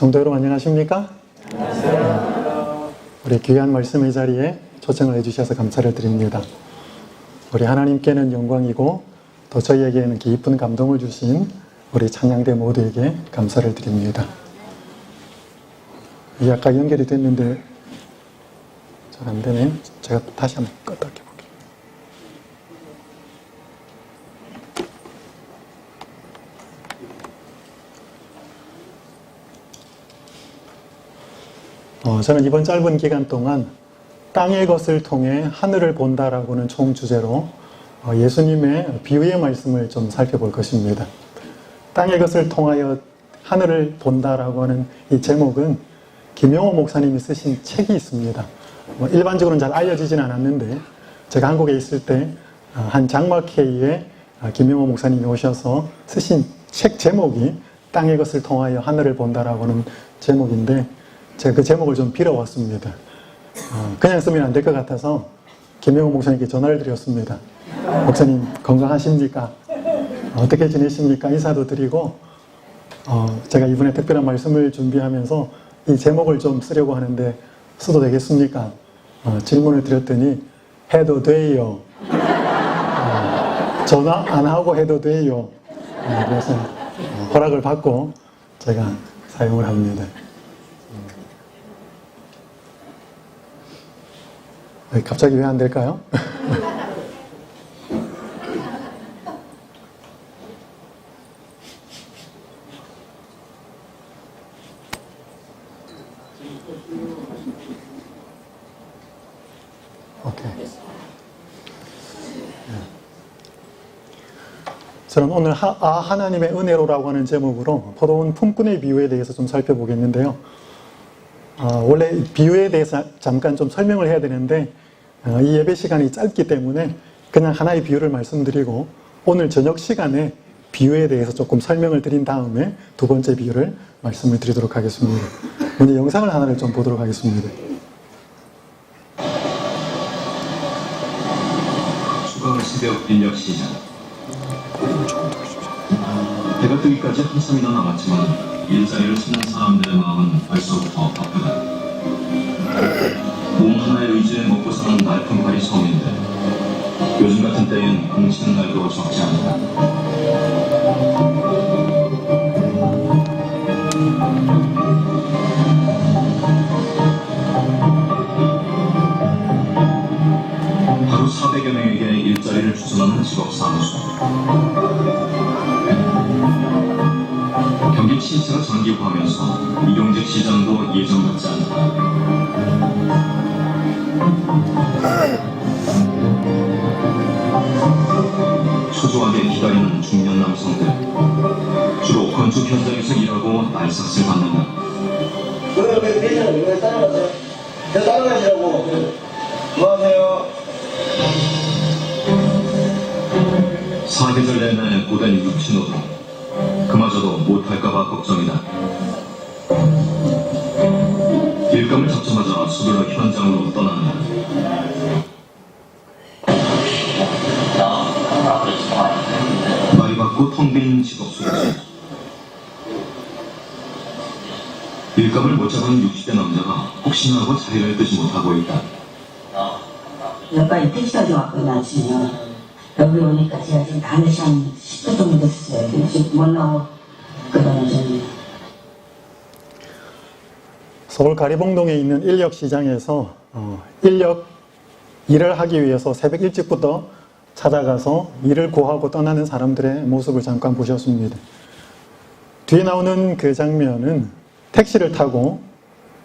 성도 여러분 안녕하십니까? 안녕하세요. 우리 귀한 말씀의 자리에 초청을 해주셔서 감사를 드립니다. 우리 하나님께는 영광이고 또 저희에게는 깊은 감동을 주신 우리 찬양대 모두에게 감사를 드립니다. 이게 아까 연결이 됐는데 잘 안 되네. 제가 다시 한번 껐다 켜볼게요. 저는 이번 짧은 기간 동안 땅의 것을 통해 하늘을 본다라고는 총 주제로 예수님의 비유의 말씀을 좀 살펴볼 것입니다. 땅의 것을 통하여 하늘을 본다라고 하는 이 제목은 김용호 목사님이 쓰신 책이 있습니다. 일반적으로는 잘 알려지진 않았는데 제가 한국에 있을 때 한 장막회의에 김용호 목사님이 오셔서 쓰신 책 제목이 땅의 것을 통하여 하늘을 본다라고 하는 제목인데 제가 그 제목을 좀 빌어왔습니다. 그냥 쓰면 안 될 것 같아서 김영호 목사님께 전화를 드렸습니다. 목사님 건강하십니까? 어떻게 지내십니까? 인사도 드리고 제가 이번에 특별한 말씀을 준비하면서 이 제목을 좀 쓰려고 하는데 써도 되겠습니까? 질문을 드렸더니 해도 돼요. 전화 안 하고 해도 돼요. 그래서 허락을 받고 제가 사용을 합니다. 갑자기 왜 안 될까요? 오케이. 저는 오늘 하나님의 은혜로라고 하는 제목으로 포도원 품꾼의 비유에 대해서 좀 살펴보겠는데요. 원래 비유에 대해서 잠깐 좀 설명을 해야 되는데 이 예배 시간이 짧기 때문에 그냥 하나의 비유를 말씀드리고 오늘 저녁 시간에 비유에 대해서 조금 설명을 드린 다음에 두 번째 비유를 말씀을 드리도록 하겠습니다. 먼저 영상을 하나를 좀 보도록 하겠습니다. 추가 새벽 인력시장. 해가 뜨기까지 한참이나 남았지만 일자리를 찾는 사람들의 마음은 벌써부터 바쁘다. 몸 하나의 의지에 먹고 사는 날품팔이 섬인데 요즘 같은 때엔 뭉치는 날도 적지 않다. 하루 400여 명에게 일자리를 추천하는 직업사무소. 경기 침체가 장기화하면서 일용직 시장도 예전 같지 않다. 초조하게 기다리는 중년 남성들. 주로 건축 현장에서 일하고 날삭을 받는다. 왜 매니저는 왜 따라가세요? 저 따라가시라고. 뭐 하세요? 사계절 내내 고된 육신노동. 그마저도 못할까봐 걱정이다. 일감을 잡자마자 서둘러 현장으로 떠난다. 말이 받고 텅 빈 직업 소지. 일감을 못 잡은 60대 남자가 혹시나 하고 자리를 뜨지 못하고 있다. 여기까지 택시까지 왔거든요, 아침에. 여기 오니까 제가 지금 다 늦시 한 10분 정도 됐어요. 지금 못 나오고 그러면 저는. 서울 가리봉동에 있는 인력시장에서 일을 하기 위해서 새벽 일찍부터 찾아가서 일을 구하고 떠나는 사람들의 모습을 잠깐 보셨습니다. 뒤에 나오는 그 장면은 택시를 타고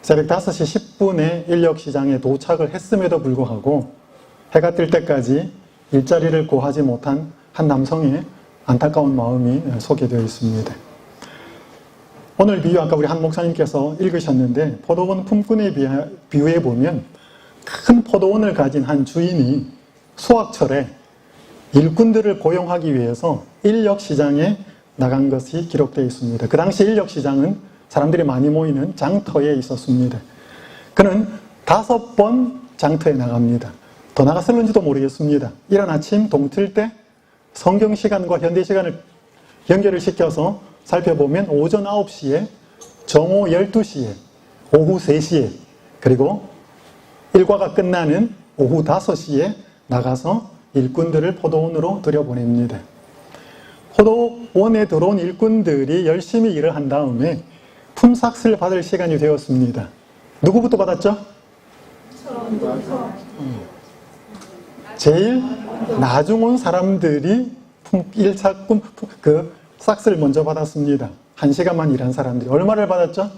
새벽 5시 10분에 인력시장에 도착을 했음에도 불구하고 해가 뜰 때까지 일자리를 구하지 못한 한 남성의 안타까운 마음이 소개되어 있습니다. 오늘 비유 아까 우리 한 목사님께서 읽으셨는데 포도원 품꾼의 비유에 보면 큰 포도원을 가진 한 주인이 수확철에 일꾼들을 고용하기 위해서 인력시장에 나간 것이 기록되어 있습니다. 그 당시 인력시장은 사람들이 많이 모이는 장터에 있었습니다. 그는 5번 장터에 나갑니다. 더 나갔을는지도 모르겠습니다. 이른 아침 동틀 때 성경시간과 현대시간을 연결을 시켜서 살펴보면 오전 9시에 정오 12시에, 오후 3시에, 그리고 일과가 끝나는 오후 5시에 나가서 일꾼들을 포도원으로 들여보냅니다. 포도원에 들어온 일꾼들이 열심히 일을 한 다음에 품삯을 받을 시간이 되었습니다. 누구부터 받았죠? 제일 나중 온 사람들이 1차 그 싹스를 먼저 받았습니다. 1시간만 일한 사람들이. 얼마를 받았죠?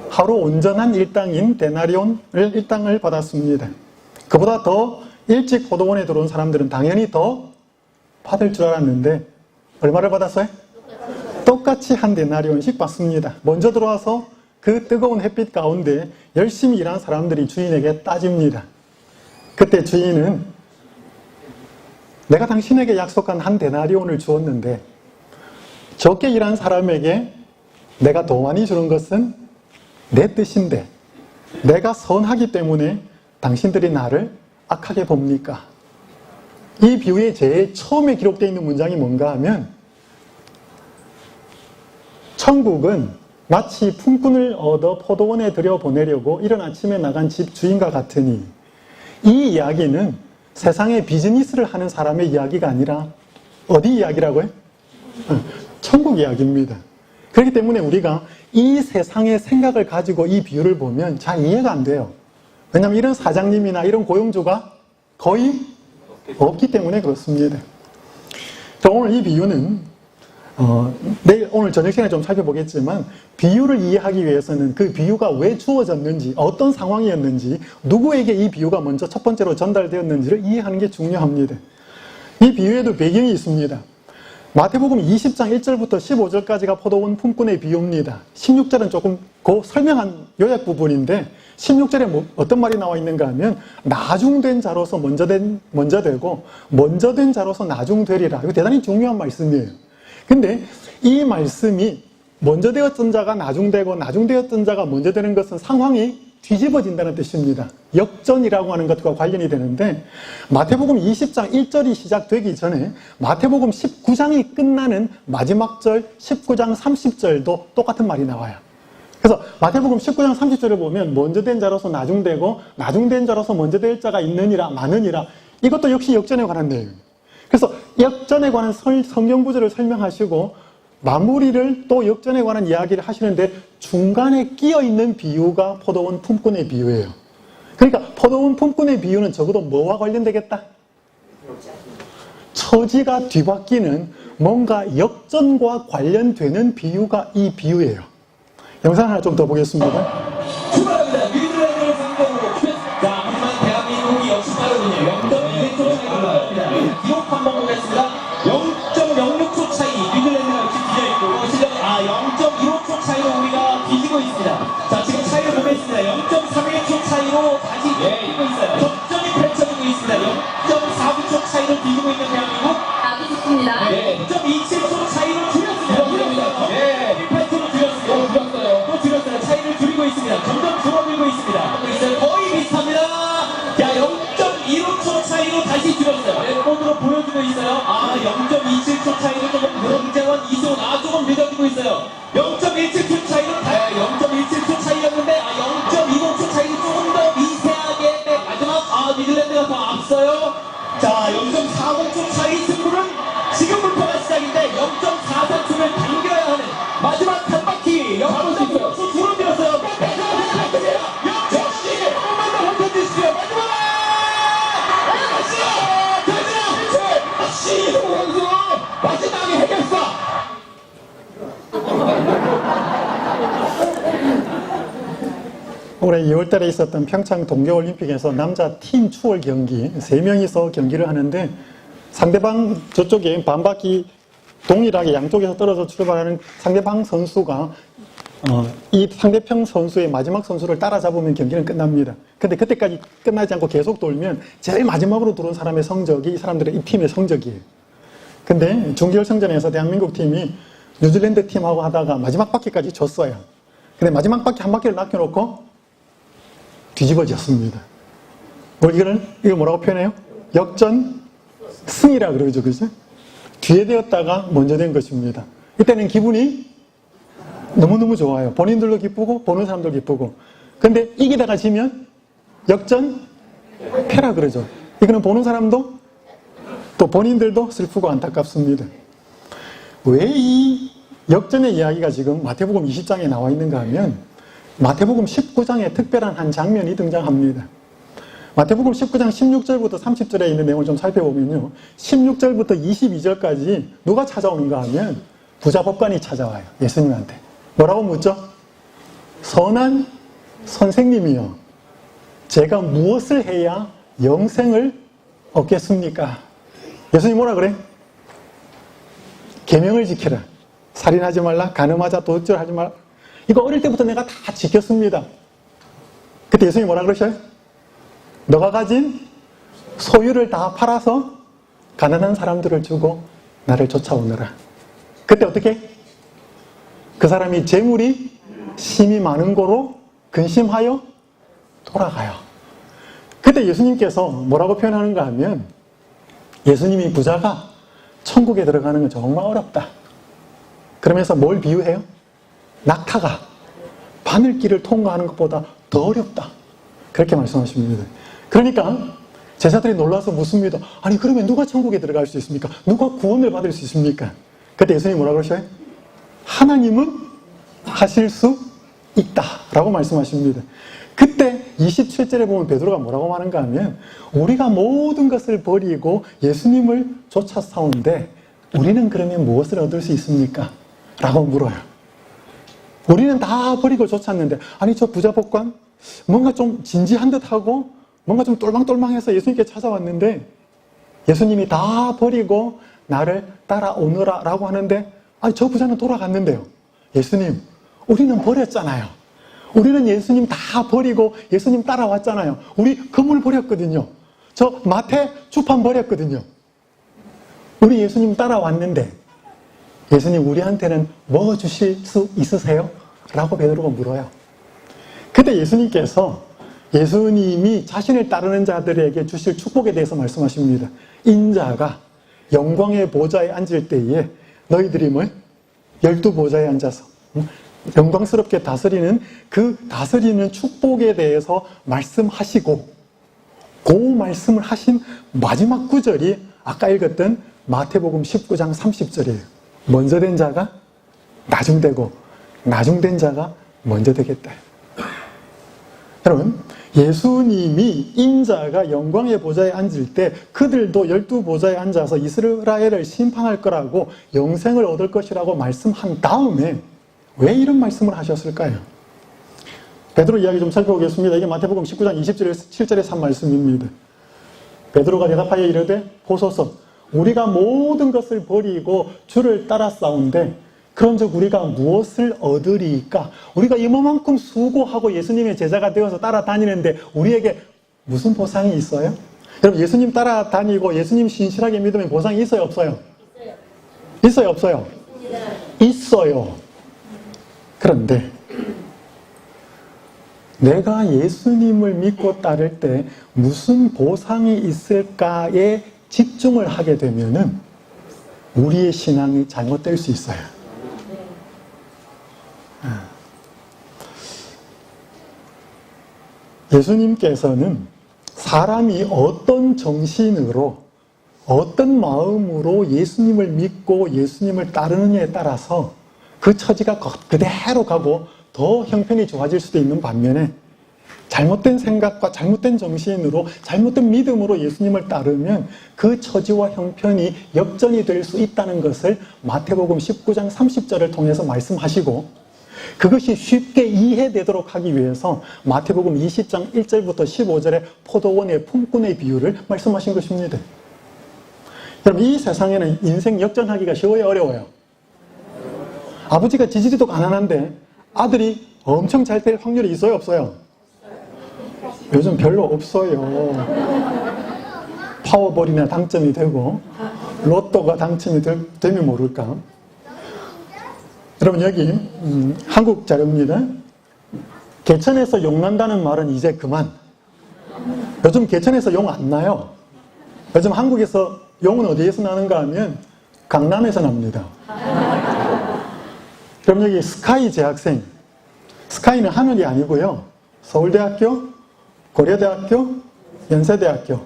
하루 온전한 일당인 데나리온을 일당을 받았습니다. 그보다 더 일찍 포도원에 들어온 사람들은 당연히 더 받을 줄 알았는데 얼마를 받았어요? 똑같이 한 데나리온씩 받습니다. 먼저 들어와서 그 뜨거운 햇빛 가운데 열심히 일한 사람들이 주인에게 따집니다. 그때 주인은 내가 당신에게 약속한 한 데나리온을 주었는데 적게 일한 사람에게 내가 더 많이 주는 것은 내 뜻인데 내가 선하기 때문에 당신들이 나를 악하게 봅니까? 이 비유의 제일 처음에 기록되어 있는 문장이 뭔가 하면 천국은 마치 품꾼을 얻어 포도원에 들여보내려고 이른 아침에 나간 집 주인과 같으니 이 이야기는 세상의 비즈니스를 하는 사람의 이야기가 아니라 어디 이야기라고요? 천국 이야기입니다. 그렇기 때문에 우리가 이 세상의 생각을 가지고 이 비유를 보면 잘 이해가 안 돼요. 왜냐하면 이런 사장님이나 이런 고용주가 거의 없기 때문에 그렇습니다. 자, 오늘 이 비유는 오늘 저녁 시간에 좀 살펴보겠지만 비유를 이해하기 위해서는 그 비유가 왜 주어졌는지, 어떤 상황이었는지, 누구에게 이 비유가 먼저 첫 번째로 전달되었는지를 이해하는 게 중요합니다. 이 비유에도 배경이 있습니다. 마태복음 20장 1절부터 15절까지가 포도원 품꾼의 비유입니다. 16절은 조금 설명한 요약 부분인데 16절에 어떤 말이 나와 있는가 하면 나중된 자로서 먼저 되고 먼저 된 자로서 나중되리라. 이거 대단히 중요한 말씀이에요. 근데 이 말씀이 먼저 되었던 자가 나중되고 나중되었던 자가 먼저 되는 것은 상황이 뒤집어진다는 뜻입니다. 역전이라고 하는 것과 관련이 되는데 마태복음 20장 1절이 시작되기 전에 마태복음 19장이 끝나는 마지막 절 19장 30절도 똑같은 말이 나와요. 그래서 마태복음 19장 30절을 보면 먼저 된 자로서 나중되고 나중된 자로서 먼저 될 자가 있느니라 많으니라, 이것도 역시 역전에 관한 내용입니다. 그래서 역전에 관한 성경 구절을 설명하시고 마무리를 또 역전에 관한 이야기를 하시는데 중간에 끼어있는 비유가 포도원 품꾼의 비유예요. 그러니까 포도원 품꾼의 비유는 적어도 뭐와 관련되겠다? 처지가 뒤바뀌는 뭔가 역전과 관련되는 비유가 이 비유예요. 영상 하나 좀 더 보겠습니다. 출발합니다. 뉴질랜드를 상대로 자, 하지만 대한민국이 역시 빠르군요. 0.2초 차이 올라갑니다. 기록 한번 보겠습니다. 0.06초 차이 뉴질랜드가 이렇게 뒤져있고 실력 0.15초 차이로 우리가 뒤지고 있습니다. 자, 지금 차이를 보겠습니다. 0.31초 차이로 다시 뒤지고 있어요. 접전이 펼쳐지고 있습니다. 0.49초 차이로 뒤지고 있는 대한민국. 아주 좋습니다. 네, 0.27초 차이로 줄였습니다. 네, 1.8초로 줄였어요. 또 줄였어요. 차이를 줄이고 있습니다. 점점 줄어들고 있습니다. 거의 비슷합니다. 야, 0.15초 차이로 다시 줄였어요. 랩본으로 보여주고 있어요. 0.27초 차이로 조금 김재원, 이승훈, 조금 늦어지고 있어요. 0.17초 차이로 0.17초 차이였는데 0.20초 차이로 조금 더 미세하게 마지막 뉴질랜드가 더 앞서요. 자, 0.40초 차이 승부는 지금부터가 시작인데 0.43초를 당겨야 하는 마지막 한 바퀴 0.5초 줄어들었어요. 0.10 한번만 더 훑어주시죠. 마지막 이승우 선수 마지막에 해결사. 올해 2월달에 있었던 평창 동계올림픽에서 남자 팀 추월 경기 3명이서 경기를 하는데 상대방 저쪽에 반바퀴 동일하게 양쪽에서 떨어져 출발하는 상대방 선수가 이 상대편 선수의 마지막 선수를 따라잡으면 경기는 끝납니다. 근데 그때까지 끝나지 않고 계속 돌면 제일 마지막으로 들어온 사람의 성적이 이 사람들의 이 팀의 성적이에요. 근데 준결승전에서 대한민국 팀이 뉴질랜드 팀하고 하다가 마지막 바퀴까지 졌어요. 근데 마지막 바퀴 한 바퀴를 남겨놓고 뒤집어졌습니다. 이걸 뭐라고 표현해요? 역전 승이라 그러죠, 그죠? 뒤에 되었다가 먼저 된 것입니다. 이때는 기분이 너무너무 좋아요. 본인들도 기쁘고 보는 사람도 기쁘고. 근데 이기다가 지면 역전 패라 그러죠. 이거는 보는 사람도 또 본인들도 슬프고 안타깝습니다. 왜 이 역전의 이야기가 지금 마태복음 20장에 나와 있는가 하면 마태복음 19장에 특별한 한 장면이 등장합니다. 마태복음 19장 16절부터 30절에 있는 내용을 좀 살펴보면요. 16절부터 22절까지 누가 찾아오는가 하면 부자 법관이 찾아와요. 예수님한테. 뭐라고 묻죠? 선한 선생님이요. 제가 무엇을 해야 영생을 얻겠습니까? 예수님 뭐라 그래? 계명을 지키라. 살인하지 말라. 간음하자. 도둑질하지 말라. 이거 어릴 때부터 내가 다 지켰습니다. 그때 예수님이 뭐라 그러셔요? 너가 가진 소유를 다 팔아서 가난한 사람들을 주고 나를 쫓아오너라. 그때 어떻게? 그 사람이 재물이 심이 많은 고로 근심하여 돌아가요. 그때 예수님께서 뭐라고 표현하는가 하면 예수님이 부자가 천국에 들어가는 건 정말 어렵다. 그러면서 뭘 비유해요? 낙타가 바늘길을 통과하는 것보다 더 어렵다. 그렇게 말씀하십니다. 그러니까 제자들이 놀라서 묻습니다. 아니 그러면 누가 천국에 들어갈 수 있습니까? 누가 구원을 받을 수 있습니까? 그때 예수님이 뭐라고 그러셔요? 하나님은 하실 수 있다라고 말씀하십니다. 그때 27절에 보면 베드로가 뭐라고 말하는가 하면 우리가 모든 것을 버리고 예수님을 쫓아싸운데 우리는 그러면 무엇을 얻을 수 있습니까? 라고 물어요. 우리는 다 버리고 쫓았는데 아니 저 부자 법관 뭔가 좀 진지한 듯하고 뭔가 좀 똘망똘망해서 예수님께 찾아왔는데 예수님이 다 버리고 나를 따라오너라 라고 하는데 아니 저 부자는 돌아갔는데요. 예수님 우리는 버렸잖아요. 우리는 예수님 다 버리고 예수님 따라왔잖아요. 우리 건물 버렸거든요. 저 마태 주판 버렸거든요. 우리 예수님 따라왔는데 예수님 우리한테는 뭐 주실 수 있으세요? 라고 베드로가 물어요. 그때 예수님께서 예수님이 자신을 따르는 자들에게 주실 축복에 대해서 말씀하십니다. 인자가 영광의 보좌에 앉을 때에 너희들이 뭘? 12보좌에 앉아서 영광스럽게 다스리는 그 다스리는 축복에 대해서 말씀하시고 그 말씀을 하신 마지막 구절이 아까 읽었던 마태복음 19장 30절이에요. 먼저 된 자가 나중되고 나중된 자가 먼저 되겠다. 여러분 예수님이 인자가 영광의 보좌에 앉을 때 그들도 12보좌에 앉아서 이스라엘을 심판할 거라고 영생을 얻을 것이라고 말씀한 다음에 왜 이런 말씀을 하셨을까요? 베드로 이야기 좀 살펴보겠습니다. 이게 마태복음 19장 27절에서 한 말씀입니다. 베드로가 대답하여 이르되 보소서 우리가 모든 것을 버리고 주를 따라 싸운데 그런즉 우리가 무엇을 얻으리까? 우리가 이만큼 수고하고 예수님의 제자가 되어서 따라다니는데 우리에게 무슨 보상이 있어요? 여러분 예수님 따라다니고 예수님 신실하게 믿으면 보상이 있어요 없어요? 있어요 없어요? 있어요. 그런데 내가 예수님을 믿고 따를 때 무슨 보상이 있을까에 집중을 하게 되면은 우리의 신앙이 잘못될 수 있어요. 예수님께서는 사람이 어떤 정신으로 어떤 마음으로 예수님을 믿고 예수님을 따르느냐에 따라서 그 처지가 그대로 가고 더 형편이 좋아질 수도 있는 반면에 잘못된 생각과 잘못된 정신으로 잘못된 믿음으로 예수님을 따르면 그 처지와 형편이 역전이 될 수 있다는 것을 마태복음 19장 30절을 통해서 말씀하시고 그것이 쉽게 이해되도록 하기 위해서 마태복음 20장 1절부터 15절에 포도원의 품꾼의 비유를 말씀하신 것입니다. 여러분 이 세상에는 인생 역전하기가 쉬워요 어려워요? 아버지가 지지리도 가난한데 아들이 엄청 잘 될 확률이 있어요 없어요? 요즘 별로 없어요. 파워볼이나 당첨이 되고 로또가 당첨이 되면 모를까. 여러분 여기 한국 자료입니다. 개천에서 용 난다는 말은 이제 그만. 요즘 개천에서 용 안 나요. 요즘 한국에서 용은 어디에서 나는가 하면 강남에서 납니다. 그럼 여기 스카이 재학생. 스카이는 하늘이 아니고요. 서울대학교, 고려대학교, 연세대학교.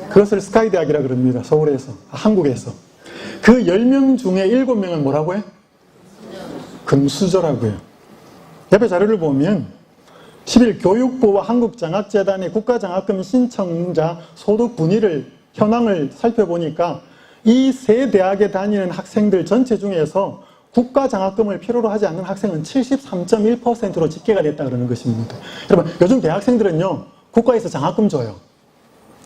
그것을 스카이 대학이라 그럽니다. 서울에서, 한국에서. 그 10명 중에 7명은 뭐라고 해? 금수저라고요. 옆에 자료를 보면 10일 교육부와 한국장학재단의 국가장학금 신청자 소득 분위를 현황을 살펴보니까 이 세 대학에 다니는 학생들 전체 중에서 국가장학금을 필요로 하지 않는 학생은 73.1%로 집계가 됐다 그러는 것입니다. 여러분, 요즘 대학생들은요, 국가에서 장학금 줘요.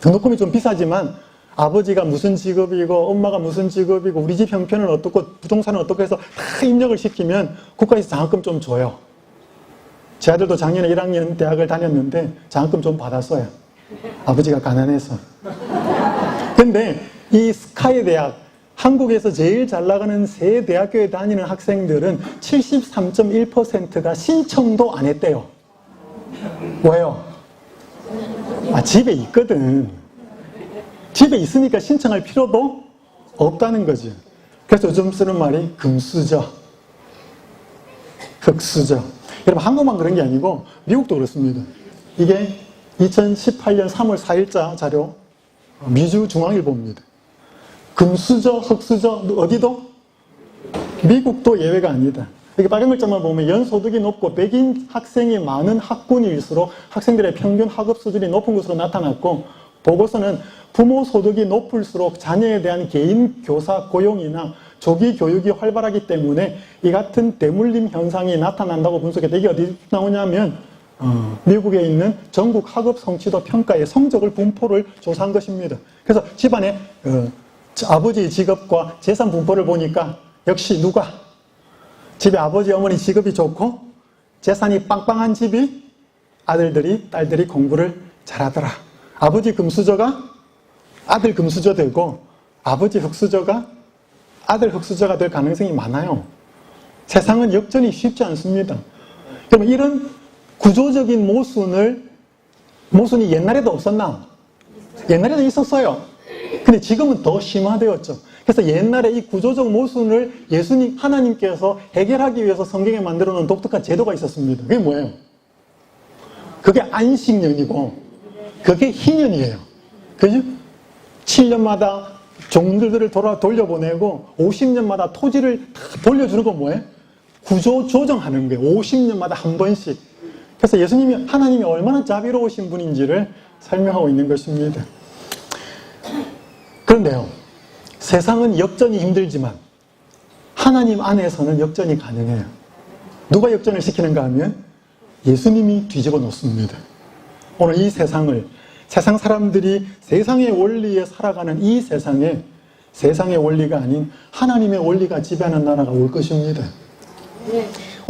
등록금이 좀 비싸지만 아버지가 무슨 직업이고 엄마가 무슨 직업이고 우리 집 형편은 어떻고 부동산은 어떻고 해서 다 입력을 시키면 국가에서 장학금 좀 줘요. 제 아들도 작년에 1학년 대학을 다녔는데 장학금 좀 받았어요. 아버지가 가난해서. 근데 이 스카이 대학, 한국에서 제일 잘 나가는 세 대학교에 다니는 학생들은 73.1%가 신청도 안 했대요. 왜요? 집에 있거든. 집에 있으니까 신청할 필요도 없다는 거지. 그래서 요즘 쓰는 말이 금수저, 흑수저. 여러분, 한국만 그런 게 아니고 미국도 그렇습니다. 이게 2018년 3월 4일자 자료, 미주중앙일보입니다. 금수저, 흑수저, 어디도? 미국도 예외가 아니다. 여기 빨간 글자만 보면 연소득이 높고 백인 학생이 많은 학군일수록 학생들의 평균 학업 수준이 높은 것으로 나타났고, 보고서는 부모 소득이 높을수록 자녀에 대한 개인 교사 고용이나 조기 교육이 활발하기 때문에 이 같은 대물림 현상이 나타난다고 분석했다. 이게 어디 나오냐면 미국에 있는 전국 학업 성취도 평가의 성적을 분포를 조사한 것입니다. 그래서 집안에 아버지의 직업과 재산 분포를 보니까 역시 누가? 집에 아버지 어머니 직업이 좋고 재산이 빵빵한 집이 아들들이 딸들이 공부를 잘하더라. 아버지 금수저가 아들 금수저 되고 아버지 흑수저가 아들 흑수저가 될 가능성이 많아요. 세상은 역전이 쉽지 않습니다. 그러면 이런 구조적인 모순이 옛날에도 없었나? 옛날에도 있었어요. 근데 지금은 더 심화되었죠. 그래서 옛날에 이 구조적 모순을 예수님, 하나님께서 해결하기 위해서 성경에 만들어 놓은 독특한 제도가 있었습니다. 그게 뭐예요? 그게 안식년이고, 그게 희년이에요. 그죠? 7년마다 종들을 돌려보내고, 50년마다 토지를 다 돌려주는 건 뭐예요? 구조 조정하는 거예요. 50년마다 한 번씩. 그래서 예수님이, 하나님이 얼마나 자비로우신 분인지를 설명하고 있는 것입니다. 그런데요, 세상은 역전이 힘들지만 하나님 안에서는 역전이 가능해요. 누가 역전을 시키는가 하면 예수님이 뒤집어 놓습니다. 오늘 이 세상을, 세상 사람들이 세상의 원리에 살아가는 이 세상에 세상의 원리가 아닌 하나님의 원리가 지배하는 나라가 올 것입니다.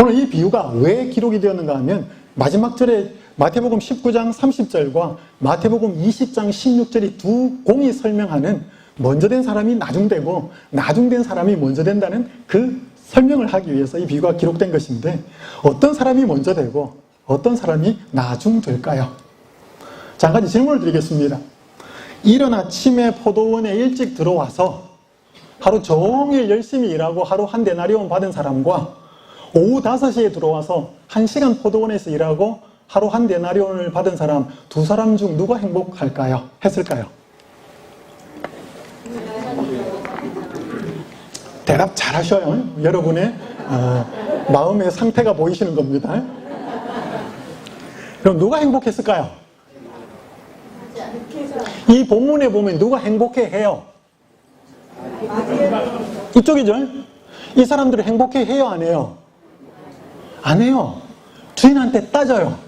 오늘 이 비유가 왜 기록이 되었는가 하면 마지막 절에 마태복음 19장 30절과 마태복음 20장 16절이 두 공이 설명하는 먼저 된 사람이 나중되고 나중된 사람이 먼저 된다는 그 설명을 하기 위해서 이 비유가 기록된 것인데, 어떤 사람이 먼저 되고 어떤 사람이 나중될까요? 자, 한 가지 질문을 드리겠습니다. 이른 아침에 포도원에 일찍 들어와서 하루 종일 열심히 일하고 하루 한 데나리온 받은 사람과 오후 5시에 들어와서 1시간 포도원에서 일하고 하루 한 데나리온을 받은 사람, 두 사람 중 누가 행복할까요? 했을까요? 대답 잘하셔요. 여러분의 마음의 상태가 보이시는 겁니다. 그럼 누가 행복했을까요? 이 본문에 보면 누가 행복해해요? 이쪽이죠? 이 사람들이 행복해해요, 안 해요? 안 해요. 주인한테 따져요.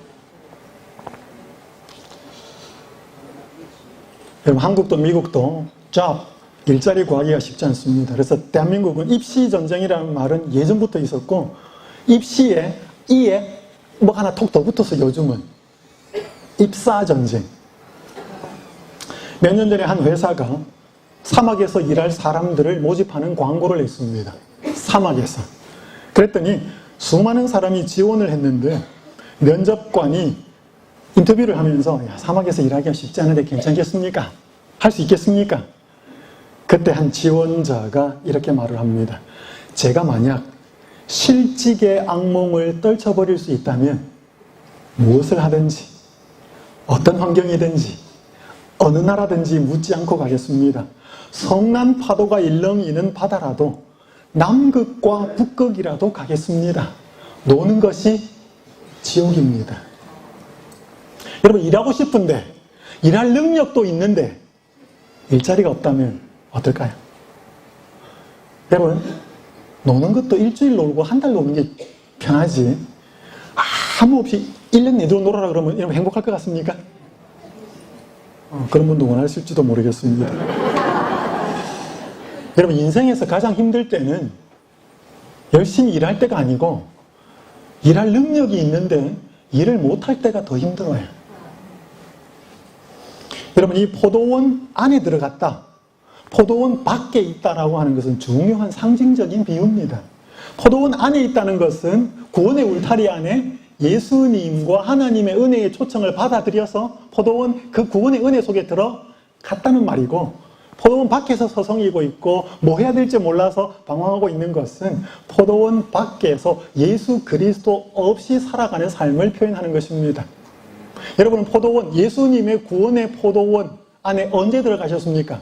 여러분, 한국도 미국도 일자리 구하기가 쉽지 않습니다. 그래서 대한민국은 입시전쟁이라는 말은 예전부터 있었고, 입시에 이에 뭐 하나 톡 더 붙어서 요즘은 입사전쟁. 몇 년 전에 한 회사가 사막에서 일할 사람들을 모집하는 광고를 냈습니다. 사막에서. 그랬더니 수많은 사람이 지원을 했는데 면접관이 인터뷰를 하면서, 야, 사막에서 일하기가 쉽지 않은데 괜찮겠습니까? 할 수 있겠습니까? 그때 한 지원자가 이렇게 말을 합니다. 제가 만약 실직의 악몽을 떨쳐버릴 수 있다면 무엇을 하든지 어떤 환경이든지 어느 나라든지 묻지 않고 가겠습니다. 성난 파도가 일렁이는 바다라도 남극과 북극이라도 가겠습니다. 노는 것이 지옥입니다. 여러분, 일하고 싶은데 일할 능력도 있는데 일자리가 없다면 어떨까요? 여러분, 노는 것도 일주일 놀고 한 달 노는 게 편하지, 아무 없이 1년 내도록 놀아라 그러면 여러분 행복할 것 같습니까? 그런 분도 원하실지도 모르겠습니다. 여러분, 인생에서 가장 힘들 때는 열심히 일할 때가 아니고 일할 능력이 있는데 일을 못할 때가 더 힘들어요. 여러분, 이 포도원 안에 들어갔다, 포도원 밖에 있다라고 하는 것은 중요한 상징적인 비유입니다. 포도원 안에 있다는 것은 구원의 울타리 안에 예수님과 하나님의 은혜의 초청을 받아들여서 포도원 그 구원의 은혜 속에 들어갔다는 말이고, 포도원 밖에서 서성이고 있고 뭐 해야 될지 몰라서 방황하고 있는 것은 포도원 밖에서 예수 그리스도 없이 살아가는 삶을 표현하는 것입니다. 여러분은 포도원, 예수님의 구원의 포도원 안에 언제 들어가셨습니까?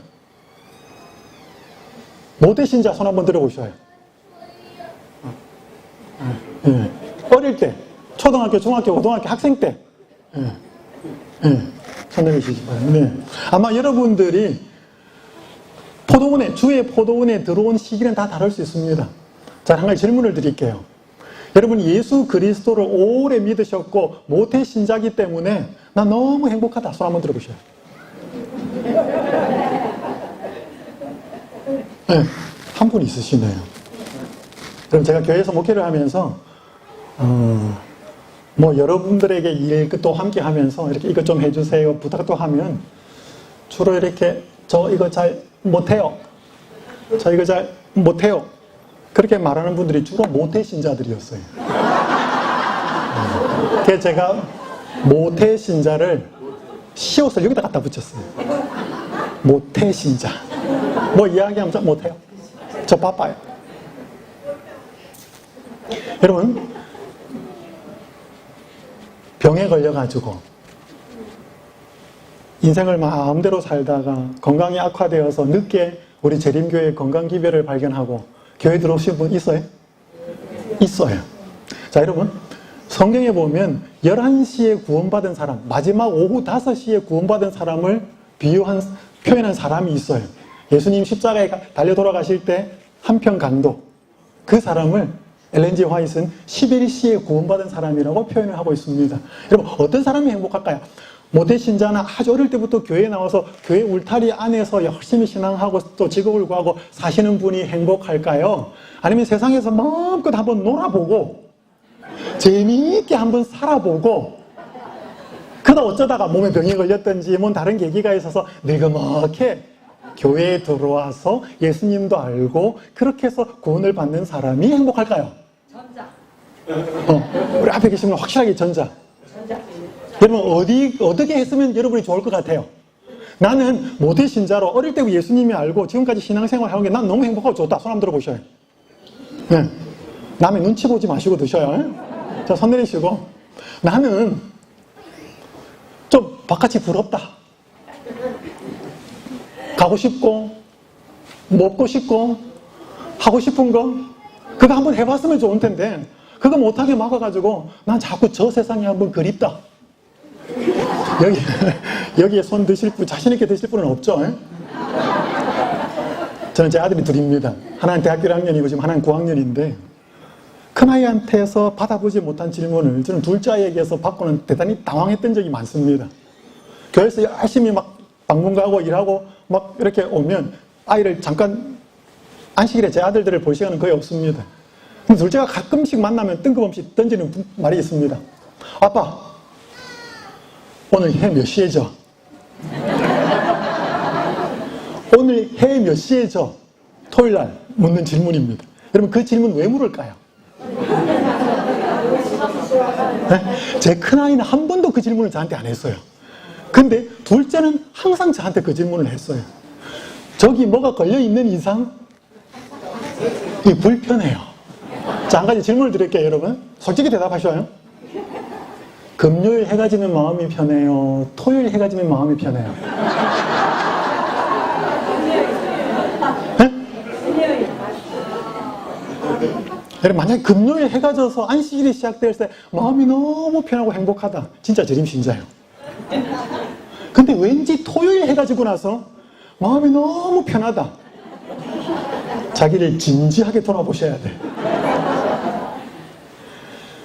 모태신 자 손 한번 들어보셔요. 어릴 때, 초등학교, 중학교, 고등학교 학생 때, 손 내미시기 바랍니다. 네. 아마 여러분들이 포도원에, 주의 포도원에 들어온 시기는 다 다를 수 있습니다. 자, 한 가지 질문을 드릴게요. 여러분, 예수 그리스도를 오래 믿으셨고 모태 신자기 때문에 나 너무 행복하다, 손 한번 들어보셔요. 네, 한 분 있으시네요. 그럼 제가 교회에서 목회를 하면서 뭐 여러분들에게 일 또 함께 하면서 이렇게 이것 좀 해주세요 부탁도 하면 주로 이렇게 저 이거 잘 못해요, 저 이거 잘 못해요, 그렇게 말하는 분들이 주로 모태 신자들이었어요. 그래서 제가 모태 신자를 시옷을 여기다 갖다 붙였어요. 모태 신자. 뭐 이야기하면 못해요, 저 바빠요. 여러분, 병에 걸려가지고 인생을 마음대로 살다가 건강이 악화되어서 늦게 우리 재림교회 건강기별을 발견하고 교회 들어오신 분 있어요? 있어요. 자, 여러분, 성경에 보면 11시에 구원받은 사람, 마지막 오후 5시에 구원받은 사람을 표현한 사람이 있어요. 예수님 십자가에 달려 돌아가실 때 한편 강도, 그 사람을 엘렌 G 화이트는 11시에 구원받은 사람이라고 표현을 하고 있습니다. 여러분, 어떤 사람이 행복할까요? 모태 신자나 아주 어릴 때부터 교회에 나와서 교회 울타리 안에서 열심히 신앙하고 또 직업을 구하고 사시는 분이 행복할까요? 아니면 세상에서 마음껏 한번 놀아보고 재미있게 한번 살아보고 그러다 어쩌다가 몸에 병이 걸렸든지 뭔 다른 계기가 있어서 늙어먹게 교회에 들어와서 예수님도 알고 그렇게 해서 구원을 받는 사람이 행복할까요? 전자. 우리 앞에 계신 분 확실하게 전자. 여러분, 어떻게 했으면 여러분이 좋을 것 같아요? 나는 모태 신자로 어릴 때 예수님이 알고 지금까지 신앙생활 하는 게 난 너무 행복하고 좋다. 손 한번 들어보셔요. 네. 남의 눈치 보지 마시고 드셔요. 자, 손 내리시고. 나는 좀 바깥이 부럽다. 가고 싶고 먹고 싶고 하고 싶은 거 그거 한번 해봤으면 좋을 텐데 그거 못하게 막아가지고 난 자꾸 저 세상이 한번 그립다. 여기에 손 드실 분, 자신 있게 드실 분은 없죠? 저는 제 아들이 둘입니다. 하나는 대학교 1학년이고 지금 하나는 9학년인데 큰아이한테서 받아보지 못한 질문을 저는 둘째 아이에게서 받고는 대단히 당황했던 적이 많습니다. 교회에서 열심히 막 방문 가고 일하고 막 이렇게 오면 아이를 잠깐 안식일에 제 아들들을 볼 시간은 거의 없습니다. 근데 둘째가 가끔씩 만나면 뜬금없이 던지는 말이 있습니다. 아빠, 오늘 해 몇 시에 져? 오늘 해 몇 시에 져? 토요일날 묻는 질문입니다. 여러분, 그 질문 왜 물을까요? 네? 제 큰아이는 한 번도 그 질문을 저한테 안 했어요. 근데 둘째는 항상 저한테 그 질문을 했어요. 저기 뭐가 걸려있는 이상 이 불편해요. 자, 한 가지 질문을 드릴게요, 여러분. 솔직히 대답하셔요. 금요일 해가 지면 마음이 편해요? 토요일 해가 지면 마음이 편해요? 네? 여러분, 만약에 금요일 해가 져서 안식일이 시작될 때 마음이 너무 편하고 행복하다. 진짜 재림신자예요. 근데 왠지 토요일 해가 지고 나서 마음이 너무 편하다. 자기를 진지하게 돌아보셔야 돼.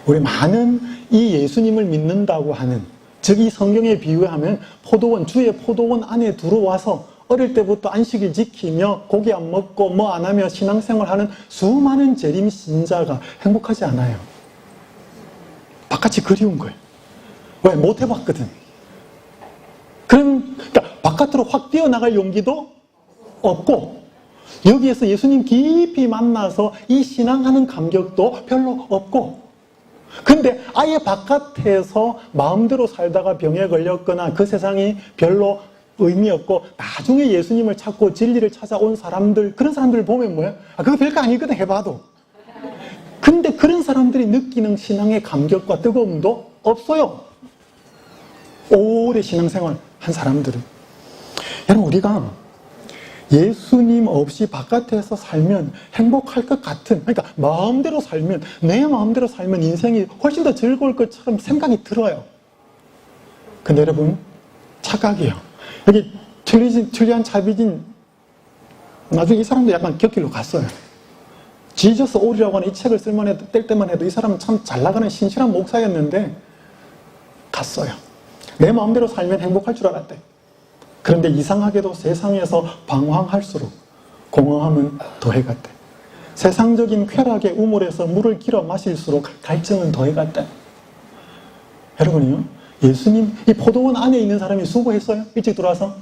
우리 많은 이 예수님을 믿는다고 하는, 즉 이 성경에 비유하면 포도원, 주의 포도원 안에 들어와서 어릴 때부터 안식일 지키며 고기 안 먹고 뭐 안 하며 신앙생활하는 수많은 재림 신자가 행복하지 않아요. 바깥이 그리운 거예요. 왜? 못 해봤거든. 그러니까 바깥으로 확 뛰어나갈 용기도 없고, 여기에서 예수님 깊이 만나서 이 신앙하는 감격도 별로 없고, 근데 아예 바깥에서 마음대로 살다가 병에 걸렸거나 그 세상이 별로 의미 없고 나중에 예수님을 찾고 진리를 찾아온 사람들, 그런 사람들을 보면 뭐야? 아, 그거 별거 아니거든, 해봐도. 근데 그런 사람들이 느끼는 신앙의 감격과 뜨거움도 없어요. 오래 신앙생활 한 사람들은. 여러분, 우리가 예수님 없이 바깥에서 살면 행복할 것 같은, 그러니까 마음대로 살면, 내 마음대로 살면 인생이 훨씬 더 즐거울 것처럼 생각이 들어요. 근데 여러분, 착각이에요. 여기 툴리안 차비진, 나중에 이 사람도 약간 곁길로 갔어요. 지저스 올이라고 하는 이 책을 뗄 때만 해도 이 사람은 참 잘 나가는 신실한 목사였는데 갔어요. 내 마음대로 살면 행복할 줄 알았대. 그런데 이상하게도 세상에서 방황할수록 공허함은 더해갔대. 세상적인 쾌락의 우물에서 물을 길어 마실수록 갈증은 더해갔대. 여러분이요, 예수님 이 포도원 안에 있는 사람이 수고했어요? 일찍 들어와서?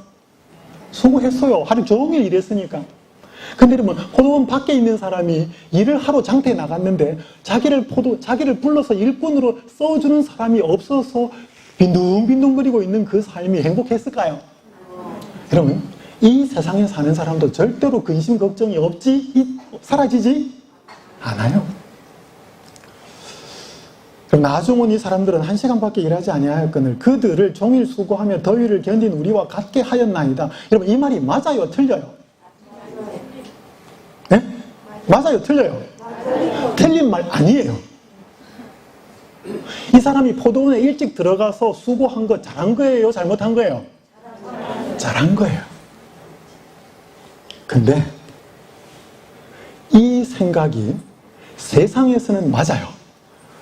수고했어요. 하루 종일 일했으니까. 근데 여러분, 포도원 밖에 있는 사람이 일을 하러 장터에 나갔는데 자기를 불러서 일꾼으로 써주는 사람이 없어서 빈둥빈둥거리고 있는 그 삶이 행복했을까요? 여러분, 이 세상에 사는 사람도 절대로 근심 걱정이 사라지지 않아요. 그럼 나중 온 이 사람들은 1시간밖에 일하지 아니하였거늘 그들을 종일 수고하며 더위를 견딘 우리와 같게 하였나이다. 여러분, 이 말이 맞아요, 틀려요? 네? 맞아요, 틀려요? 틀린 말 아니에요. 이 사람이 포도원에 일찍 들어가서 수고한 거 잘한 거예요, 잘못한 거예요? 잘한 거예요. 근데 이 생각이 세상에서는 맞아요.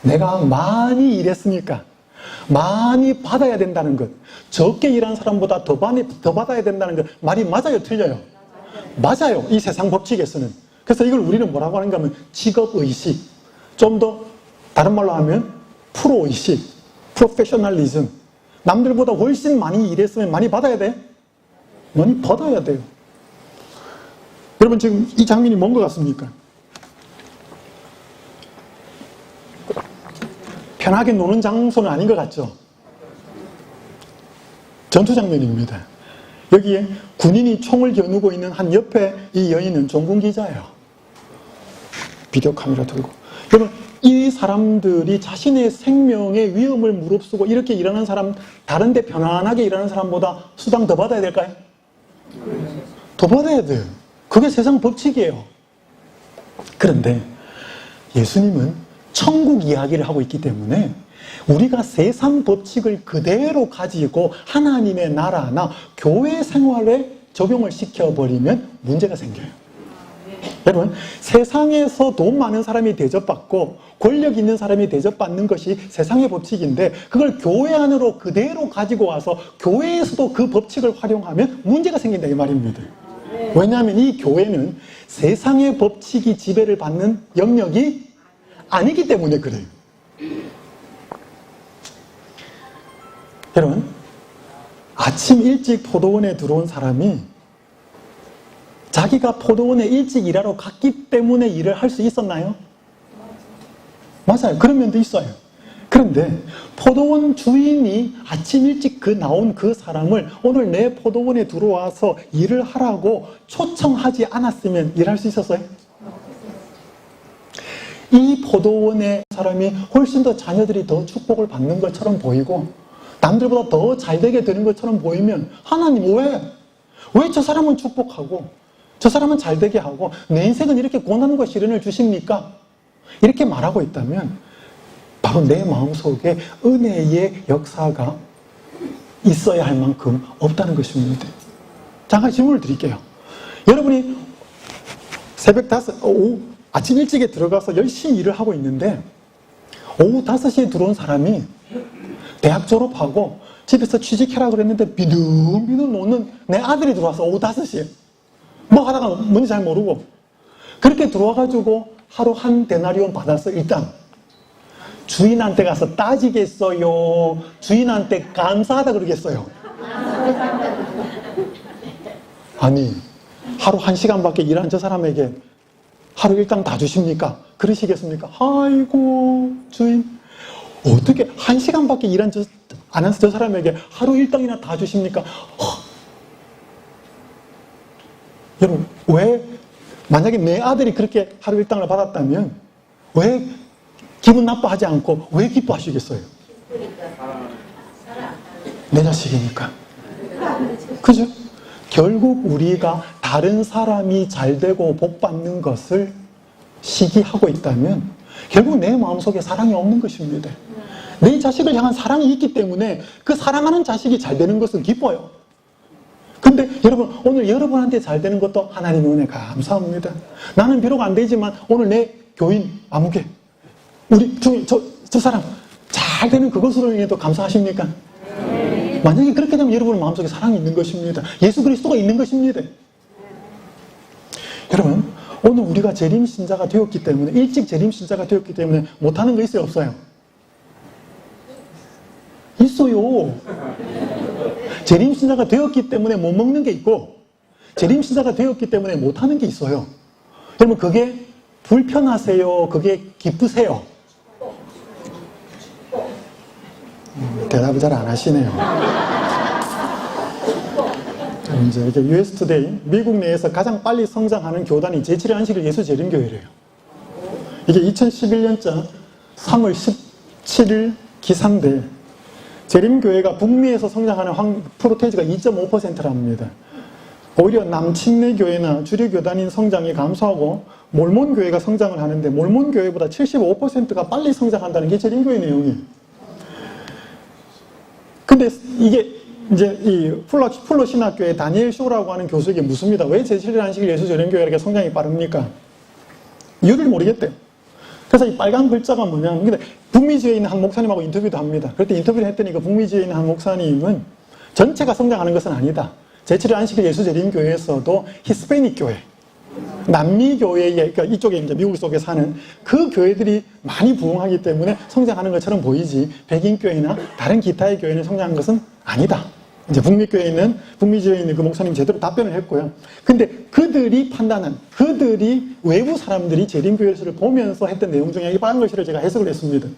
내가 많이 일했으니까 많이 받아야 된다는 것, 적게 일한 사람보다 더 받아야 된다는 것, 말이 맞아요, 틀려요? 맞아요, 이 세상 법칙에서는. 그래서 이걸 우리는 뭐라고 하는가 하면 직업의식, 좀 더 다른 말로 하면 프로의식, 프로페셔널리즘. 남들보다 훨씬 많이 일했으면 많이 받아야 돼? 많이 받아야 돼요. 여러분, 지금 이 장면이 뭔 것 같습니까? 편하게 노는 장소는 아닌 것 같죠? 전투 장면입니다. 여기에 군인이 총을 겨누고 있는 한 옆에 이 여인은 종군 기자예요. 비디오 카메라 들고. 여러분, 이 사람들이 자신의 생명의 위험을 무릅쓰고 이렇게 일하는 사람, 다른데 편안하게 일하는 사람보다 수당 더 받아야 될까요? 더 받아야 돼요. 그게 세상 법칙이에요. 그런데 예수님은 천국 이야기를 하고 있기 때문에 우리가 세상 법칙을 그대로 가지고 하나님의 나라나 교회 생활에 적용을 시켜버리면 문제가 생겨요. 여러분, 세상에서 돈 많은 사람이 대접받고 권력 있는 사람이 대접받는 것이 세상의 법칙인데 그걸 교회 안으로 그대로 가지고 와서 교회에서도 그 법칙을 활용하면 문제가 생긴다, 이 말입니다. 왜냐하면 이 교회는 세상의 법칙이 지배를 받는 영역이 아니기 때문에 그래요. 여러분, 아침 일찍 포도원에 들어온 사람이 자기가 포도원에 일찍 일하러 갔기 때문에 일을 할 수 있었나요? 맞아요. 그런 면도 있어요. 그런데 포도원 주인이 아침 일찍 나온 그 사람을 오늘 내 포도원에 들어와서 일을 하라고 초청하지 않았으면 일할 수 있었어요? 이 포도원의 사람이 훨씬 더 자녀들이 더 축복을 받는 것처럼 보이고 남들보다 더 잘되게 되는 것처럼 보이면 하나님 왜 저 사람은 축복하고 저 사람은 잘되게 하고 내 인생은 이렇게 고난과 시련을 주십니까? 이렇게 말하고 있다면 바로 내 마음속에 은혜의 역사가 있어야 할 만큼 없다는 것입니다. 잠깐 질문을 드릴게요. 여러분이 새벽 5, 아침 일찍에 들어가서 열심히 일을 하고 있는데 오후 5시에 들어온 사람이 대학 졸업하고 집에서 취직해라 그랬는데 비둥비둥 노는 내 아들이 들어와서 오후 5시에 뭐 하다가 뭔지 잘 모르고 그렇게 들어와가지고 하루 한 데나리온 받아서 일단 주인한테 가서 따지겠어요? 주인한테 감사하다 그러겠어요? 아니 하루 1시간밖에 일한 저 사람에게 하루 일당 다 주십니까? 그러시겠습니까? 아이고 주인 어떻게 1시간밖에 일한 안 한 저 사람에게 하루 일당이나 다 주십니까? 여러분 왜 만약에 내 아들이 그렇게 하루 일당을 받았다면 왜 기분 나빠하지 않고 왜 기뻐하시겠어요? 내 자식이니까. 그죠? 결국 우리가 다른 사람이 잘되고 복받는 것을 시기하고 있다면 결국 내 마음속에 사랑이 없는 것입니다. 내 자식을 향한 사랑이 있기 때문에 그 사랑하는 자식이 잘되는 것은 기뻐요. 근데 여러분 오늘 여러분한테 잘되는 것도 하나님의 은혜 감사합니다. 나는 비록 안 되지만 오늘 내 교인 아무개 우리 중에 저 사람 잘 되는 그것으로 인해도 감사하십니까? 만약에 그렇게 되면 여러분 마음속에 사랑이 있는 것입니다. 예수 그리스도가 있는 것입니다. 여러분 오늘 우리가 재림신자가 되었기 때문에 일찍 재림신자가 되었기 때문에 못하는 거 있어요 없어요? 있어요. 재림신자가 되었기 때문에 못 먹는 게 있고 재림신자가 되었기 때문에 못하는 게 있어요. 여러분 그게 불편하세요? 그게 기쁘세요? 대답을 잘 안 하시네요. 이제 이게 US 투데이 미국 내에서 가장 빨리 성장하는 교단이 제7의 안식일 예수 재림교회래요. 이게 2011년자 3월 17일 기사인데 재림교회가 북미에서 성장하는 프로테이지가 2.5%랍니다. 오히려 남침례교회나 주류교단인 성장이 감소하고 몰몬교회가 성장을 하는데 몰몬교회보다 75%가 빨리 성장한다는 게 재림교회 내용이에요. 근데 이게 이제 이 풀로 신학교의 다니엘 쇼라고 하는 교수에게 묻습니다. 왜 제7일 안식일 예수 재림교회가 이렇게 성장이 빠릅니까? 이유를 모르겠대요. 그래서 이 빨간 글자가 뭐냐면, 근데 북미주에 있는 한 목사님하고 인터뷰도 합니다. 그때 인터뷰를 했더니 그 북미주에 있는 한 목사님은 전체가 성장하는 것은 아니다. 제7일 안식일 예수 재림교회에서도 히스패닉 교회, 남미 교회에, 그러니까 이쪽에 이제 미국 속에 사는 그 교회들이 많이 부흥하기 때문에 성장하는 것처럼 보이지 백인 교회나 다른 기타의 교회는 성장한 것은 아니다. 이제 북미주에 있는 그 목사님 제대로 답변을 했고요. 근데 그들이 판단한, 그들이 외부 사람들이 재림교회를 보면서 했던 내용 중에 이 빨간 글씨를 제가 해석을 했습니다.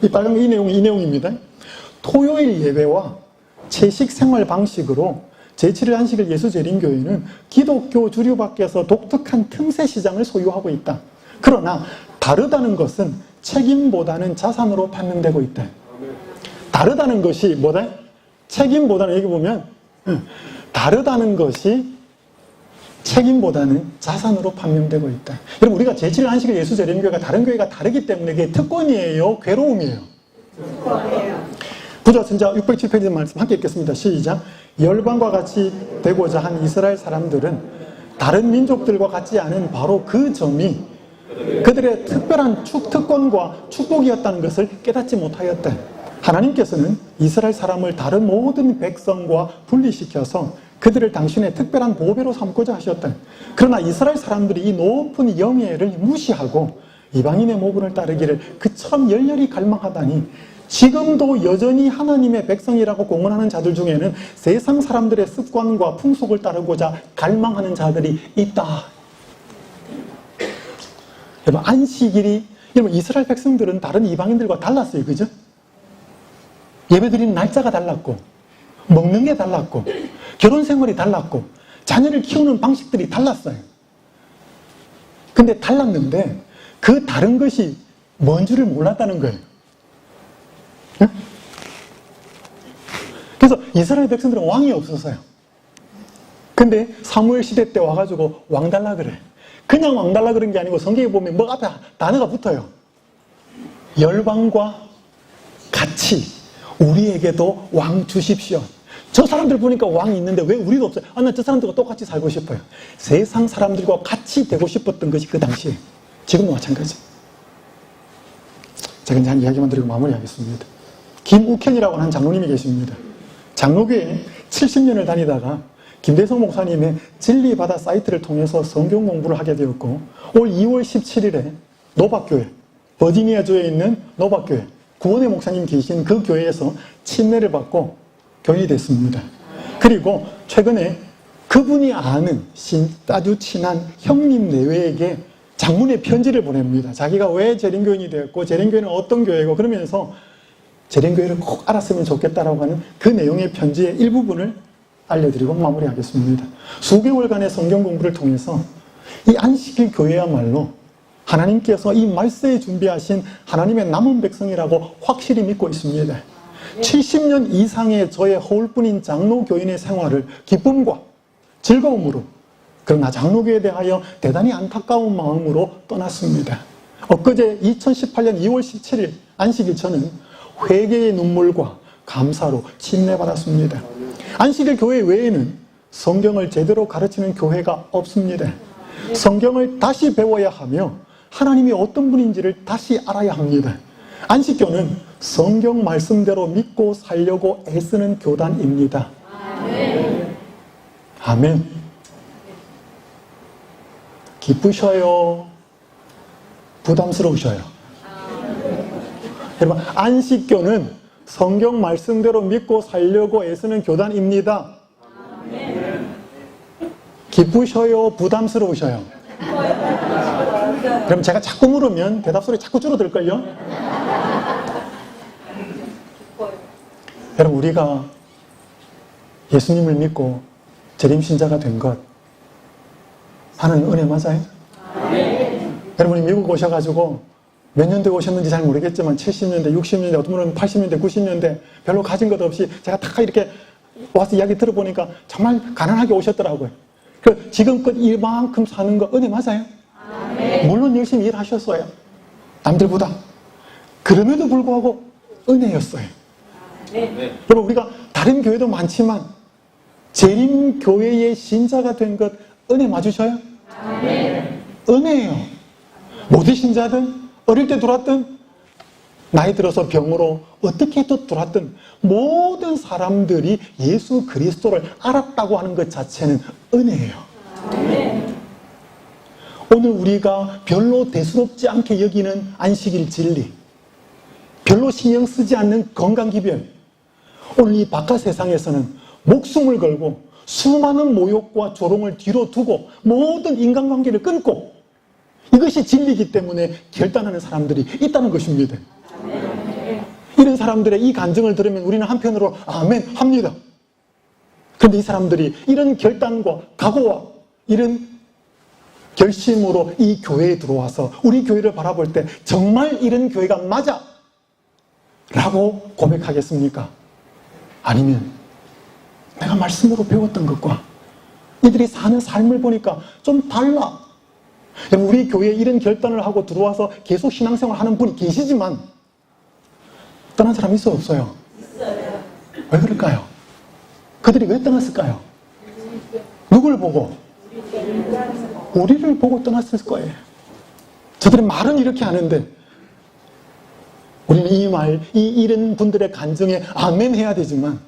이 빨간 이 내용입니다. 토요일 예배와 채식 생활 방식으로 제7일 안식일 예수 재림교회는 기독교 주류 밖에서 독특한 틈새 시장을 소유하고 있다. 그러나 다르다는 것은 책임보다는 자산으로 판명되고 있다. 다르다는 것이 뭐다? 책임보다는 여기 보면 다르다는 것이 책임보다는 자산으로 판명되고 있다. 여러분 우리가 제7일 안식일 예수 재림교회가 다른 교회가 다르기 때문에 그게 특권이에요? 괴로움이에요? 특권이에요. 부조천자 607페이지 말씀 함께 읽겠습니다. 시작. 열방과 같이 되고자 한 이스라엘 사람들은 다른 민족들과 같지 않은 바로 그 점이 그들의 특별한 특권과 축복이었다는 것을 깨닫지 못하였다. 하나님께서는 이스라엘 사람을 다른 모든 백성과 분리시켜서 그들을 당신의 특별한 보배로 삼고자 하셨다. 그러나 이스라엘 사람들이 이 높은 영예를 무시하고 이방인의 모분을 따르기를 그처럼 열렬히 갈망하다니 지금도 여전히 하나님의 백성이라고 공언하는 자들 중에는 세상 사람들의 습관과 풍속을 따르고자 갈망하는 자들이 있다. 여러분 안식일이 여러분 이스라엘 백성들은 다른 이방인들과 달랐어요. 그죠? 예배드리는 날짜가 달랐고 먹는 게 달랐고 결혼 생활이 달랐고 자녀를 키우는 방식들이 달랐어요. 근데 달랐는데 그 다른 것이 뭔 줄을 몰랐다는 거예요. 예? 그래서 이스라엘 백성들은 왕이 없었어요. 근데 사무엘 시대 때 와가지고 왕 달라 그래. 그냥 왕 달라 그런 게 아니고 성경에 보면 뭐 앞에 단어가 붙어요. 열방과 같이 우리에게도 왕 주십시오. 저 사람들 보니까 왕이 있는데 왜 우리도 없어요? 아, 나 저 사람들과 똑같이 살고 싶어요. 세상 사람들과 같이 되고 싶었던 것이 그 당시에. 지금도 마찬가지. 제가 이제 한 이야기만 드리고 마무리하겠습니다. 김욱현이라고 하는 장로님이 계십니다. 장로교에 70년을 다니다가 김대성 목사님의 진리바다 사이트를 통해서 성경 공부를 하게 되었고, 올 2월 17일에 노박교회, 버지니아주에 있는 노박교회, 구원의 목사님 계신 그 교회에서 침례를 받고 교인이 됐습니다. 그리고 최근에 그분이 아는 아주 친한 형님 내외에게 장문의 편지를 보냅니다. 자기가 왜 재림교인이 되었고 재림교회는 어떤 교회고 그러면서 재림교회를 꼭 알았으면 좋겠다라고 하는 그 내용의 편지의 일부분을 알려드리고 마무리하겠습니다. 수개월간의 성경 공부를 통해서 이 안식일 교회야말로 하나님께서 이 말세에 준비하신 하나님의 남은 백성이라고 확실히 믿고 있습니다. 70년 이상의 저의 허울뿐인 장로교인의 생활을 기쁨과 즐거움으로, 그러나 장로교에 대하여 대단히 안타까운 마음으로 떠났습니다. 엊그제 2018년 2월 17일 안식일 저는 회개의 눈물과 감사로 침례받았습니다. 안식일 교회 외에는 성경을 제대로 가르치는 교회가 없습니다. 성경을 다시 배워야 하며 하나님이 어떤 분인지를 다시 알아야 합니다. 안식교는 성경 말씀대로 믿고 살려고 애쓰는 교단입니다. 아멘. 기쁘셔요? 부담스러우셔요? 여러분, 안식교는 성경 말씀대로 믿고 살려고 애쓰는 교단입니다. 기쁘셔요? 부담스러우셔요? 그럼 제가 자꾸 물으면 대답 소리 자꾸 줄어들걸요? 여러분, 우리가 예수님을 믿고 재림신자가 된 것, 하나님 은혜 맞아요? 여러분이 미국 오셔가지고 몇 년도에 오셨는지 잘 모르겠지만 70년대, 60년대, 어떤 분은 80년대, 90년대 별로 가진 것 없이 제가 다 이렇게 와서 이야기 들어보니까 정말 가난하게 오셨더라고요. 그 지금껏 이만큼 사는 거 은혜 맞아요? 물론 열심히 일하셨어요. 남들보다. 그럼에도 불구하고 은혜였어요. 여러분, 우리가 다른 교회도 많지만 재림교회의 신자가 된 것 은혜 맞으셔요? 은혜예요. 모든 신자든 어릴 때 들어왔든 나이 들어서 병으로 어떻게 또 들어왔든 모든 사람들이 예수 그리스도를 알았다고 하는 것 자체는 은혜예요. 오늘 우리가 별로 대수롭지 않게 여기는 안식일 진리, 별로 신경 쓰지 않는 건강기별, 오늘 이 바깥 세상에서는 목숨을 걸고 수많은 모욕과 조롱을 뒤로 두고 모든 인간관계를 끊고 이것이 진리이기 때문에 결단하는 사람들이 있다는 것입니다. 이런 사람들의 이 간증을 들으면 우리는 한편으로 아멘 합니다. 그런데 이 사람들이 이런 결단과 각오와 이런 결심으로 이 교회에 들어와서 우리 교회를 바라볼 때 정말 이런 교회가 맞아 라고 고백하겠습니까? 아니면 내가 말씀으로 배웠던 것과 이들이 사는 삶을 보니까 좀 달라. 우리 교회에 이런 결단을 하고 들어와서 계속 신앙생활 하는 분이 계시지만 떠난 사람이 있어 없어요? 있어요. 왜 그럴까요? 그들이 왜 떠났을까요? 누굴 보고? 우리를 보고 떠났을 거예요. 저들의 말은 이렇게 하는데 우리는 이 말, 이런 분들의 간증에 아멘 해야 되지만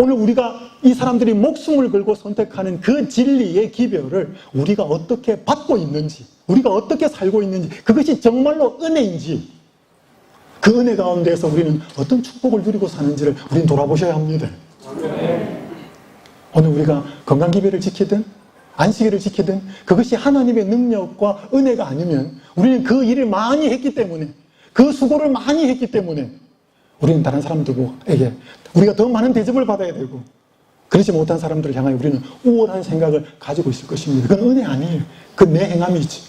오늘 우리가 이 사람들이 목숨을 걸고 선택하는 그 진리의 기별을 우리가 어떻게 받고 있는지, 우리가 어떻게 살고 있는지, 그것이 정말로 은혜인지, 그 은혜 가운데서 우리는 어떤 축복을 누리고 사는지를 우리는 돌아보셔야 합니다. 오늘 우리가 건강기별을 지키든 안식일을 지키든 그것이 하나님의 능력과 은혜가 아니면 우리는 그 일을 많이 했기 때문에, 그 수고를 많이 했기 때문에 우리는 다른 사람들에게 우리가 더 많은 대접을 받아야 되고, 그렇지 못한 사람들을 향하여 우리는 우월한 생각을 가지고 있을 것입니다. 그건 은혜 아니에요. 그건 내 행함이지.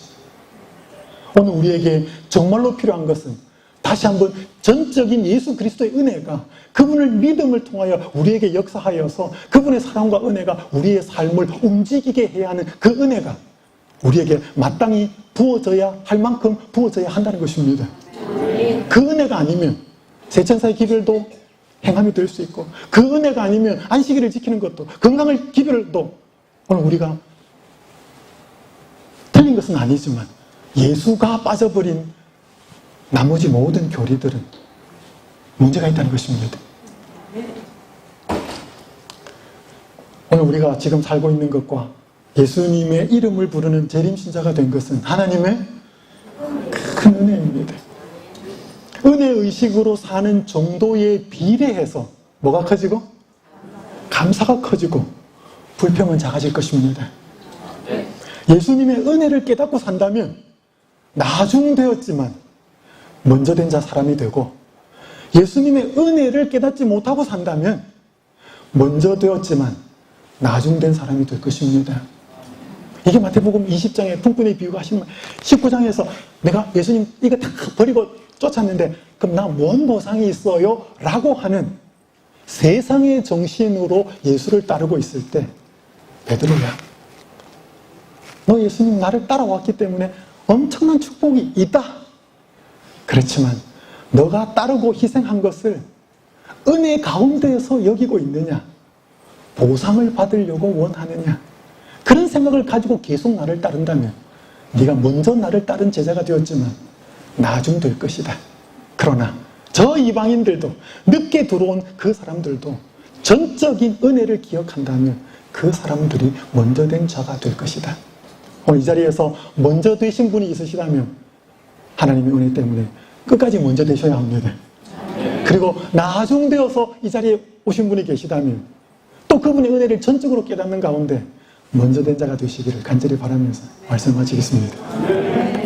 오늘 우리에게 정말로 필요한 것은 다시 한번 전적인 예수 그리스도의 은혜가 그분을 믿음을 통하여 우리에게 역사하여서 그분의 사랑과 은혜가 우리의 삶을 움직이게 해야 하는 그 은혜가 우리에게 마땅히 부어져야 할 만큼 부어져야 한다는 것입니다. 그 은혜가 아니면 세천사의 기별도 행함이 될 수 있고 그 은혜가 아니면 안식일을 지키는 것도 건강을 기별도 오늘 우리가 틀린 것은 아니지만 예수가 빠져버린 나머지 모든 교리들은 문제가 있다는 것입니다. 오늘 우리가 지금 살고 있는 것과 예수님의 이름을 부르는 재림신자가 된 것은 하나님의 큰 은혜입니다. 은혜의식으로 사는 정도에 비례해서 뭐가 커지고? 감사가 커지고 불평은 작아질 것입니다. 예수님의 은혜를 깨닫고 산다면 나중되었지만 먼저 된 자 사람이 되고 예수님의 은혜를 깨닫지 못하고 산다면 먼저 되었지만 나중된 사람이 될 것입니다. 이게 마태복음 20장에 풍분히 비유가 하신 말 19장에서 내가 예수님 이거 다 버리고 쫓았는데 그럼 나 뭔 보상이 있어요? 라고 하는 세상의 정신으로 예수를 따르고 있을 때 베드로야 너 예수님 나를 따라왔기 때문에 엄청난 축복이 있다. 그렇지만 너가 따르고 희생한 것을 은혜 가운데에서 여기고 있느냐? 보상을 받으려고 원하느냐? 그런 생각을 가지고 계속 나를 따른다면 네가 먼저 나를 따른 제자가 되었지만 나중 될 것이다. 그러나 저 이방인들도 늦게 들어온 그 사람들도 전적인 은혜를 기억한다면 그 사람들이 먼저 된 자가 될 것이다. 오늘 이 자리에서 먼저 되신 분이 있으시다면 하나님의 은혜 때문에 끝까지 먼저 되셔야 합니다. 그리고 나중 되어서 이 자리에 오신 분이 계시다면 또 그분의 은혜를 전적으로 깨닫는 가운데 먼저 된 자가 되시기를 간절히 바라면서 말씀 마치겠습니다.